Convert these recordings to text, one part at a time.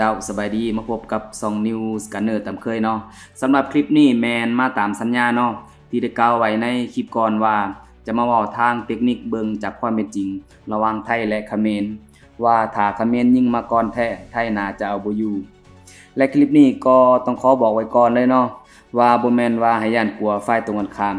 เจ้าสบายดีมาพบกับ2 New Scanner ตามเคยเนาะสำหรับคลิปนี้แมนมาตามสัญญาเนาะที่ได้กล่าวไว้ในคลิปก่อนว่าจะมาเว้าทางเทคนิคเบิ่งจากความเป็นจริงระหว่างไทยและเขมรว่าถ้าเขมรยิงมาก่อนแท้ไทยน่าจะเอาบ่อยู่และคลิปนี้ก็ต้องขอบอกไว้ก่อนเลยเนาะว่าบ่แม่นว่าให้ย่านกลัวฝ่ายตรงกันข้าม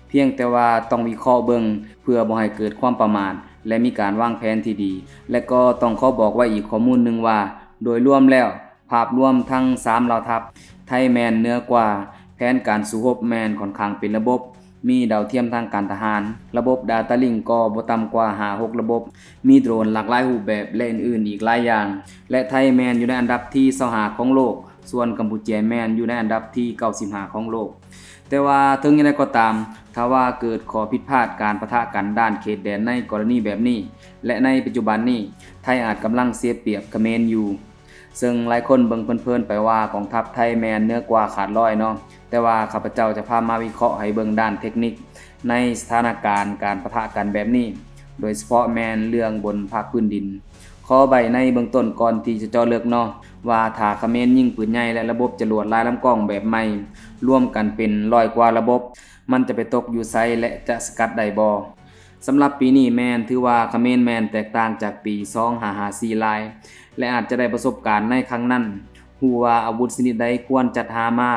เพียงแต่ว่าต้องวิเคราะห์เบิ่งเพื่อบ่ให้เกิดความประมาทและมีการวางแผนที่ดีและก็ต้องขอบอกไว้อีกข้อมูลหนึ่งว่าโดยรวมแล้วภาพรวมทั้ง3เหล่าทัพไทยแมนเหนือกว่าแผนการสู้รบแมนค่อนข้างเป็นระบบมีดาวเทียมทางการทหารระบบ Data Link ก็บ่ต่ำกว่า5-6ระบบมีโดรนหลากหลายรูปแบบและอื่นๆอีกหลายอย่างและไทยแมนอยู่ในอันดับที่25ของโลกส่วนกัมพูชาแมนอยู่ในอันดับที่95ของโลกแต่ว่าถึงอย่างไรก็ตามถ้าว่าเกิดข้อผิดพลาดการปะทะกันด้านเขตแดนในกรณีแบบนี้และในปัจจุบันนี้ไทยอาจกำลังเสียเปรียบเขมรอยู่ซึ่งหลายคนเบิ่งเพลินๆไปว่ากองทัพไทยแมนเหนือกว่าขาดร้อยเนาะแต่ว่าข้าพเจ้าจะพามาวิเคราะห์ให้เบิ่งด้านเทคนิคในสถานการณ์การปะทะกันแบบนี้โดยเฉพาะแมนเรื่องบนภาคพื้นดินขอใบในเบื้องต้นก่อนที่จะเจาะลึกเนาะว่าถ้าเขมรยิงปืนใหญ่และระบบจรวดลายลำกล้องแบบใหม่ร่วมกันเป็น100กว่าระบบมันจะไปตกอยู่ไสและจะสกัดได้บ่สำหรับปีนี้แมนถือว่าเขมรแมนแตกต่างจากปี2554หลายและอาจจะได้ประสบการณ์ในครั้งนั้นฮู้ว่าอาวุธชนิดใดควรจัดหามา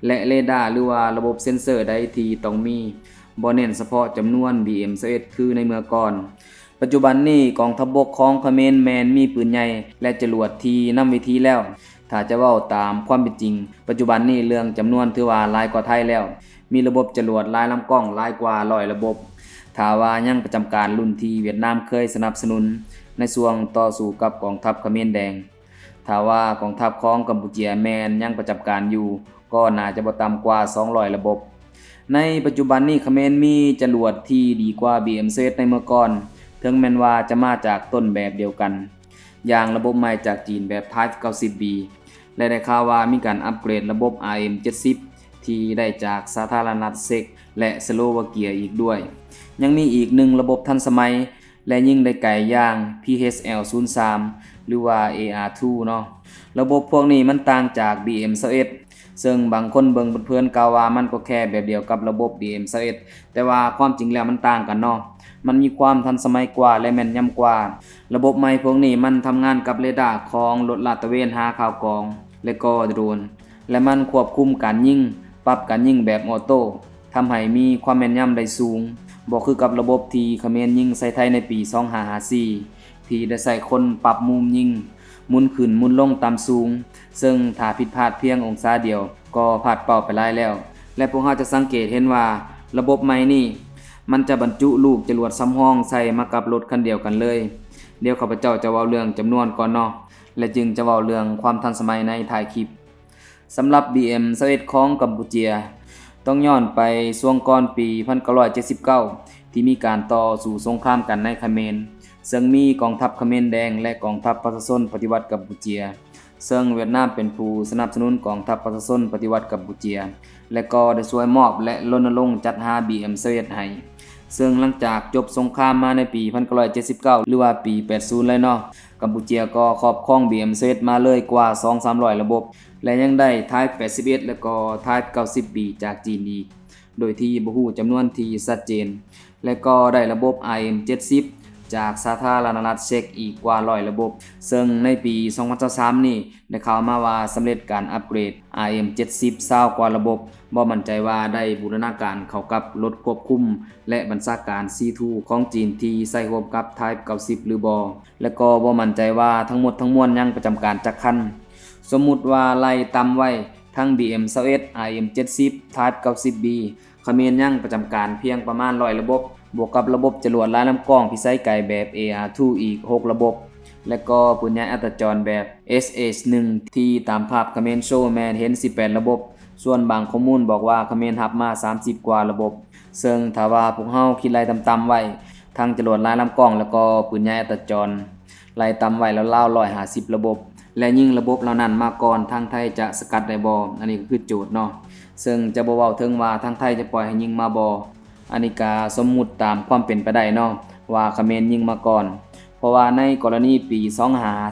และเรดาร์หรือว่าระบบเซ็นเซอร์ใดที่ต้องมีบ่เน้นเฉพาะจำนวน BM21 คือในเมื่อก่อนปัจจุบันนี้กองทัพบกของเขมรแมนมีปืนใหญ่และจรวดที่นำวิธีแล้วถ้าจะเว้าตามความเป็นจริงปัจจุบันนี้เรื่องจำนวนถือว่าหลายกว่าไทยแล้วมีระบบจรวดหลายลำกล้องหลายกว่า100ระบบถ้าว่ายังประจำการรุ่นที่เวียดนามเคยสนับสนุนในช่วงต่อสู้กับกองทัพเขมรแดงถ้าว่ากองทัพของกัมพูชาแมนยังประจำการอยู่ก็น่าจะบ่ต่ำกว่า200ระบบในปัจจุบันนี้เขมรมีจรวดที่ดีกว่า BM21 ในเมื่อก่อนถึงแม้นว่าจะมาจากต้นแบบเดียวกันอย่างระบบใหม่จากจีนแบบ Type 90B และได้ข่าวว่ามีการอัปเกรดระบบ RM70 ที่ได้จากสาธารณรัฐเช็กและสโลวาเกียอีกด้วยยังมีอีกหนึ่งระบบทันสมัยและยิ่งได้ไกลอย่าง PHL03 หรือว่า AR2 เนาะระบบพวกนี้มันต่างจาก BM21 ซึ่งบางคนเบิ่งเพื่อนๆกล่าวว่ามันก็แค่แบบเดียวกับระบบ BM21 แต่ว่าความจริงแล้วมันต่างกันเนาะมันมีความทันสมัยกว่าและแม่นยำกว่าระบบใหม่พวกนี้มันทำงานกับเรดาร์ของรถลาดตระเวนหาข่าวกองและก็โดรนและมันควบคุมการยิงปรับการยิงแบบออโต้ทำให้มีความแม่นยำได้สูงบ่คือกับระบบที่เขมรยิงใส่ไทยในปี2554ที่ได้ใส่คนปรับมุมยิงหมุนขึ้นหมุนลงตามสูงซึ่งถ้าผิดพลาดเพียงองศาเดียวก็พลาดเป้าไปหลายแล้วและพวกเราจะสังเกตเห็นว่าระบบใหม่นี้มันจะบรรจุลูกจรวดซ้ำห้องใส่มากับรถคันเดียวกันเลยเดี๋ยวข้าพเจ้าจะเว้าเรื่องจำนวนก่อนเนาะและจึงจะเว้าเรื่องความทันสมัยในท้ายคลิปสำหรับ BM21 ของกัมพูชาต้องย้อนไปช่วงก่อนปี1979ที่มีการต่อสู้สงครามกันในเขมรซึ่งมีกองทัพเขมรแดงและกองทัพประชาชนปฏิวัติกัมพูชาซึ่งเวียดนามเป็นผู้สนับสนุนกองทัพประชาชนปฏิวัติกัมพูชาและก็ได้ช่วยมอบและรณรงค์จัดหา BM21 ให้ซึ่งหลังจากจบสงครามมาในปี1979หรือว่าปี80เลยเนาะกัมพูชาก็ครอบครอง BM21 มาเลยกว่า 2-300 ระบบและยังได้ Type 81และก็ Type 90B จากจีนอีกโดยที่บ่ฮู้จำนวนที่ชัดเจนและก็ได้ระบบ RM70 จากสาธารณรัฐเช็กอีกกว่า100ระบบซึ่งในปี2023นี่ได้ข่าวมาว่าสำเร็จการอัปเกรด RM70 20กว่าระบบบ่มั่นใจว่าได้บูรณาการเข้ากับรถควบคุมและบัญชาการ C2 ของจีนที่ใส่ร่วมกับ Type 90หรือบ่และก็บ่มั่นใจว่าทั้งหมดทั้งมวลยังประจำการจักคันสมมุติว่าไล่ต่ำไว้ทั้ง BM21 RM70 Type 90B เขมรยังประจำการเพียงประมาณ100ระบบบวกกับระบบจรวดลายลำกล้องพิสัยไกลแบบ AR2 อีก6ระบบและก็ปืนใหญ่อัตจรแบบ SH1 ที่ตามภาพเขมรโชว์แมนเห็น18ระบบส่วนบางข้อมูลบอกว่าเขมรรับมา30กว่าระบบซึ่งถ้าว่าพวกเฮาคิดไล่ต่ำๆไว้ทั้งจรวดลายลำกล้องแล้วก็ปืนใหญ่อัตจรไล่ต่ำไว้แล้วราว150ระบบและยิ่งระบบเหล่านั้นมาก่อนทางไทยจะสกัดได้บ่อันนี้ก็คือโจทย์เนาะซึ่งจะบ่เว้าถึงว่าทางไทยจะปล่อยให้ยิงมาบ่อันนี้ก็สมมุติตามความเป็นไปได้เนาะว่าเขมรยิงมาก่อนเพราะว่าในกรณีปี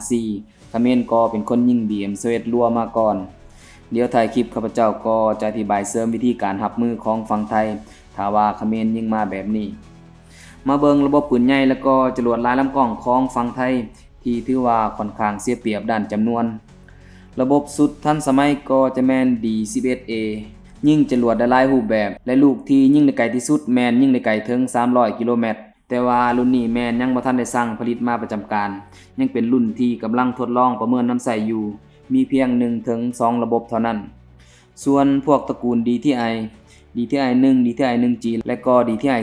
2554 เขมรก็เป็นคนยิง BM21 รัวมาก่อนเดี๋ยวถ่ายคลิปข้าพเจ้าก็จะอธิบายเสริมวิธีการรับมือของฝั่งไทยถ้าว่าเขมรยิงมาแบบนี้มาเบิ่งระบบปืนใหญ่แล้วก็จรวดลายลำกล้องของฝั่งไทยที่ถือว่าค่อนข้างเสียเปรียบด้านจำนวนระบบสุดทันสมัยก็จะแม่น D11A ยิงจรวดได้หลายรูปแบบและลูกที่ยิงได้ไกลที่สุดแม่นยิงได้ไกลถึง300กิโลเมตรแต่ว่ารุ่นนี้แม่นยังบ่ทันได้สั่งผลิตมาประจำการยังเป็นรุ่นที่กำลังทดลองประเมินนำใช้อยู่มีเพียง1ถึง2ระบบเท่านั้นส่วนพวกตระกูล DTI 1 DTI 1G และก็ DTI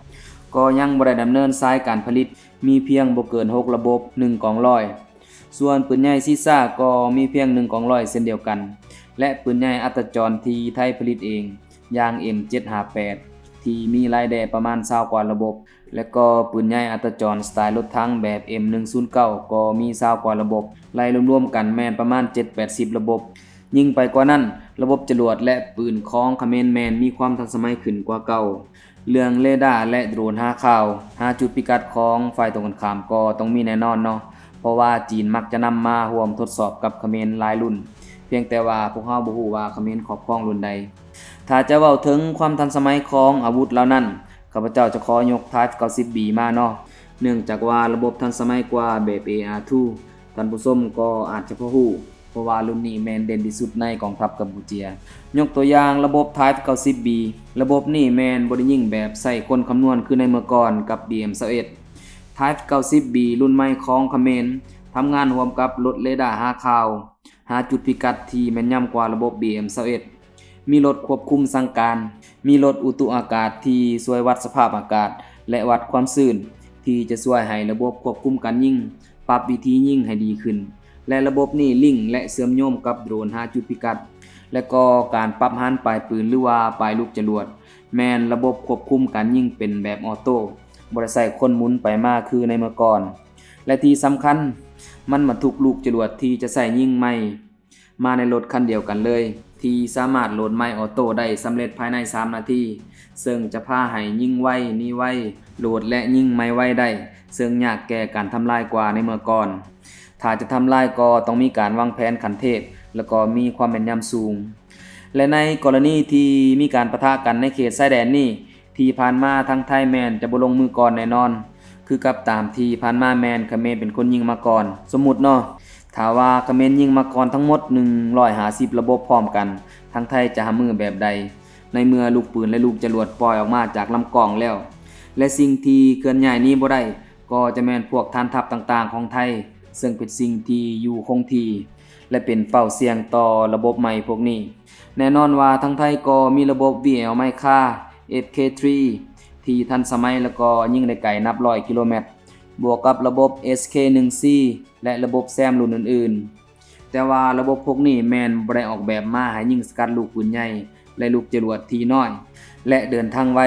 2ก็ยังบ่ได้ดำเนินสายการผลิตมีเพียงบ่เกิน6ระบบ1กองร้อยส่วนปืนใหญ่ซีซ่าก็มีเพียง1กองร้อยเช่นเดียวกันและปืนใหญ่อัตจรที่ไทยผลิตเองอย่าง M758 ที่มีรายได้ประมาณ20กว่าระบบและก็ปืนใหญ่อัตจรสไตล์รถถังแบบ M109 ก็มี20กว่าระบบไล่รวมๆกันแม่นประมาณ 7-80 ระบบยิ่งไปกว่านั้นระบบจรวดและปืนของเขมรแม่นมีความทันสมัยขึ้นกว่าเก่าเรื่องเรดาร์และโดรนหาข่าวหาจุดพิกัดของฝ่ายตรงกันข้ามก็ต้องมีแน่นอนเนาะเพราะว่าจีนมักจะนำมาร่วมทดสอบกับเขมรหลายรุ่นเพียงแต่ว่าพวกเราบ่ฮู้ว่าเขมรครอบครองรุ่นใดถ้าจะเว้าถึงความทันสมัยของอาวุธเหล่านั้นข้าพเจ้าจะขอยก Type 90B มาเนาะเนื่องจากว่าระบบทันสมัยกว่าแบบ AR2 ท่านผู้ชมก็อาจจะพอฮู้เพราะว่ารุ่นนี้แม่นเด่นที่สุดในกองทัพกัมพูเชียยกตัวอย่างระบบ Type 90B ระบบนี้แม่นบ่ได้ยิงแบบใส่คนคำนวณคือในเมื่อก่อนกับ BM21 Type 90B รุ่นใหม่ของเขมรทำงานร่วมกับรถเรดาร์หาข่าวหาจุดพิกัดที่แม่นยำกว่าระบบ BM21 มีรถควบคุมสั่งการมีรถอุตุอากาศที่ช่วยวัดสภาพอากาศและวัดความชื้นที่จะช่วยให้ระบบควบคุมการยิงปรับวิธียิงให้ดีขึ้นและระบบนี้ลิงก์และเชื่อมโยงกับโดรนหาจุดพิกัดและก็การปรับหันปลายปืนหรือว่าปลายลูกจรวดแม่นระบบควบคุมการยิงเป็นแบบออโต้บ่ได้ใช้คนหมุนไปมาคือในเมื่อก่อนและที่สำคัญมันบรรทุกลูกจรวดที่จะใส่ยิงใหม่มาในรถคันเดียวกันเลยที่สามารถโหลดไม้ออโต้ได้สำเร็จภายใน3นาทีซึ่งจะพาให้ยิงไวนี่ไวโหลดและยิงไม้ไวได้ซึ่งยากแก่การทำลายกว่าในเมื่อก่อนถ้าจะทำลายก็ต้องมีการวางแผนขั้นเทพแล้วก็มีความแม่นยำสูงและในกรณีที่มีการปะทะกันในเขตชายแดนนี้ที่ผ่านมาทางไทยแมนจะบ่ลงมือก่อนแน่นอนคือกับตามที่ผ่านมาแมนเขมรเป็นคนยิงมาก่อนสมมุติเนาะถ้าว่าเขมรยิงมาก่อนทั้งหมด150ระบบพร้อมกันทางไทยจะหามือแบบใดในเมื่อลูกปืนและลูกจรวดปล่อยออกมาจากลำกล้องแล้วและสิ่งที่เคลื่อนย้ายนี้บ่ได้ก็จะแม่นพวกฐานทัพต่างๆของไทยซึ่งเป็นสิ่งที่อยู่คงที่และเป็นเป้าเสี่ยงต่อระบบใหม่พวกนี้แน่นอนว่าทางไทยก็มีระบบ VL ไมค่า FK3 ที่ทันสมัยแล้วก็ยิงได้ไกลนับ100กิโลเมตรบวกกับระบบ SK1C และระบบแซมรุ่นอื่นๆแต่ว่าระบบพวกนี้แม่นบ่ได้ออกแบบมาให้ยิงสกัดลูกปืนใหญ่และลูกจรวดที่น้อยและเดินทางไว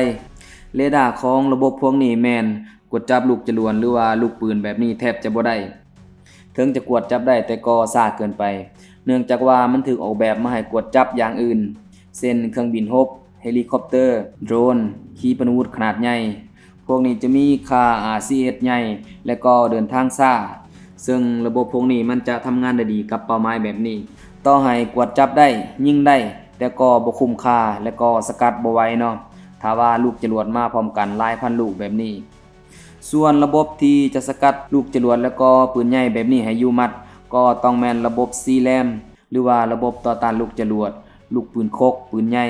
เรดาร์ของระบบพวกนี้แม่นกดจับลูกจรวดหรือว่าลูกปืนแบบนี้แทบจะบ่ได้ถึงจะกวดจับได้แต่ก็ช้าเกินไปเนื่องจากว่ามันถูกออกแบบมาให้กวดจับอย่างอื่นเช่นเครื่องบินรบเฮลิคอปเตอร์โดรนขีปนาวุธขนาดใหญ่พวกนี้จะมีค่า RCS ใหญ่และก็เดินทางช้าซึ่งระบบพวกนี้มันจะทำงานได้ดีกับเป้าหมายแบบนี้ต่อให้กวดจับได้ยิงได้แต่ก็บ่คุ้มค่าและก็สกัดบ่ไหวเนาะถ้าว่าลูกจรวดมาพร้อมกันหลายพันลูกแบบนี้ส่วนระบบที่จะสกัดลูกจรวดแล้วก็ปืนใหญ่แบบนี้ให้อยู่มัดก็ต้องแม่นระบบ CLAM หรือว่าระบบต่อต้านลูกจรวดลูกปืนคกปืนใหญ่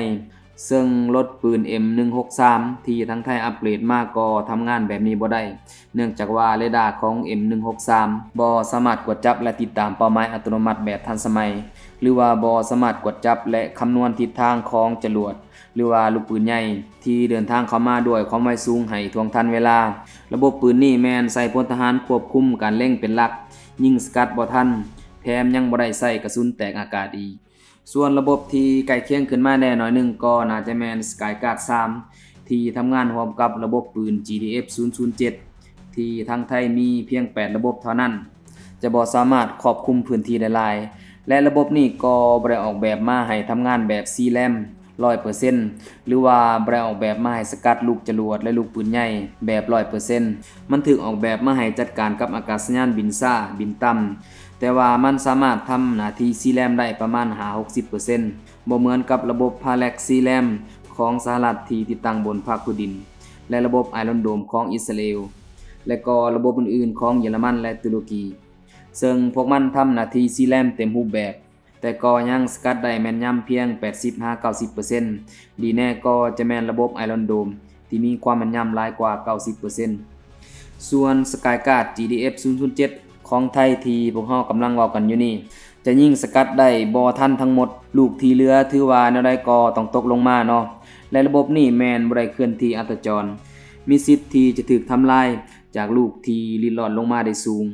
ซึ่งรถปืน M163 ที่ทั้งไทยอัปเกรดมาก็ทำงานแบบนี้บ่ได้เนื่องจากว่าเรดาร์ของ M163 บ่สามารถกดจับและติดตามเป้าหมายอัตโนมัติแบบทันสมัยหรือว่าบ่สามารถกดจับและคำนวณทิศทางของจรวดหรือว่าลูกปืนใหญ่ที่เดินทางเข้ามาด้วยความไวสูงให้ทวงทันเวลาระบบปืนนี้แม่นใส่พลทหารควบคุมการเล็งเป็นหลักยิงสกัดบ่ทันแถมยังบ่ได้ใส่กระสุนแตกอากาศอีกส่วนระบบที่ใกล้เคียงขึ้นมาแน่หน่อยนึงก็น่าจะแม่น Skyguard 3ที่ทำงานร่วมกับระบบปืน GDF 007ที่ทางไทยมีเพียง8ระบบเท่านั้นจะบ่สามารถครอบคลุมพื้นที่ได้หลายและระบบนี้ก็บ่ได้ออกแบบมาให้ทำงานแบบ CLAM 100% หรือว่าบ่ได้ออกแบบมาให้สกัดลูกจรวดและลูกปืนใหญ่แบบ 100% มันถูกออกแบบมาให้จัดการกับอากาศยานบินช้าบินต่ำ แต่ว่ามันสามารถทำหน้าที่ CLAM ได้ประมาณ 50-60% บ่เหมือนกับระบบ Parallax CLAM ของสหรัฐที่ติดตั้งบนภาคพื้นดินและระบบ Iron Dome ของอิสราเอลและก็ระบบอื่นๆของเยอรมันและตุรกีซึ่งพวกมันทำหน้าที่ CLAM เต็มรูปแบบแต่ก็ยังสกัดได้แม่นยำเพียง 80-90% ดีแน่ก็จะแม่นระบบ Iron Dome ที่มีความแม่นยำหลายกว่า 90% ส่วน Skyguard GDF 007 ของไทยที่พวกเฮากำลังเว้ากันอยู่นี่จะยิ่งสกัดได้บ่ทันทั้งหมดลูกที่เหลือถือว่าแนวใดก็ต้องตกลงมาเนาะและระบบนี้แม่นบ่ได้เคลื่อนที่อัตจรมีสิทธิ์ที่จะถูกทำลายจากลูกที่ลิดรอดลงมาได้สูง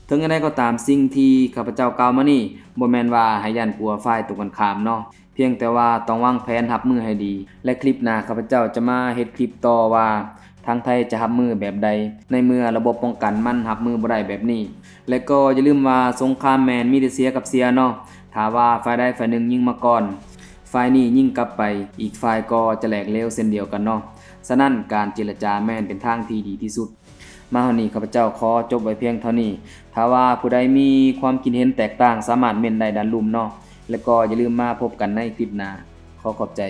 ถึงจังไดก็ตามสิ่งที่ข้าพเจ้ากล่าวมานี่บ่แม่นว่าให้ย่านกลัวฝ่ายตรงกันข้ามเนาะเพียงแต่ว่าต้องวางแผนรับมือให้ดีและคลิปหน้าข้าพเจ้าจะมาเฮ็ดคลิปต่อว่าทางไทยจะรับมือแบบใดในเมื่อระบบป้องกันมันรับมือบ่ได้แบบนี้และก็อย่าลืมว่าสงครามแม่นมีแต่เสียกับเสียเนาะถ้าว่าฝ่ายใดฝ่ายหนึ่งยิงมาก่อนฝ่ายนี้ยิงกลับไปอีกฝ่ายก็จะแหลกเหลวเช่นเดียวกันเนาะฉะนั้นการเจรจาแม่นเป็นทางที่ดีที่สุดมาเฮานี้ข้าพเจ้าขอจบไว้เพียงเท่านี้ถ้าว่าผู้ใดมีความคิดเห็นแตกต่างสามารถเม้นได้ด้านลุ่มเนาะแล้วก็อย่าลืมมาพบกันในคลิปหน้าขอขอบใจ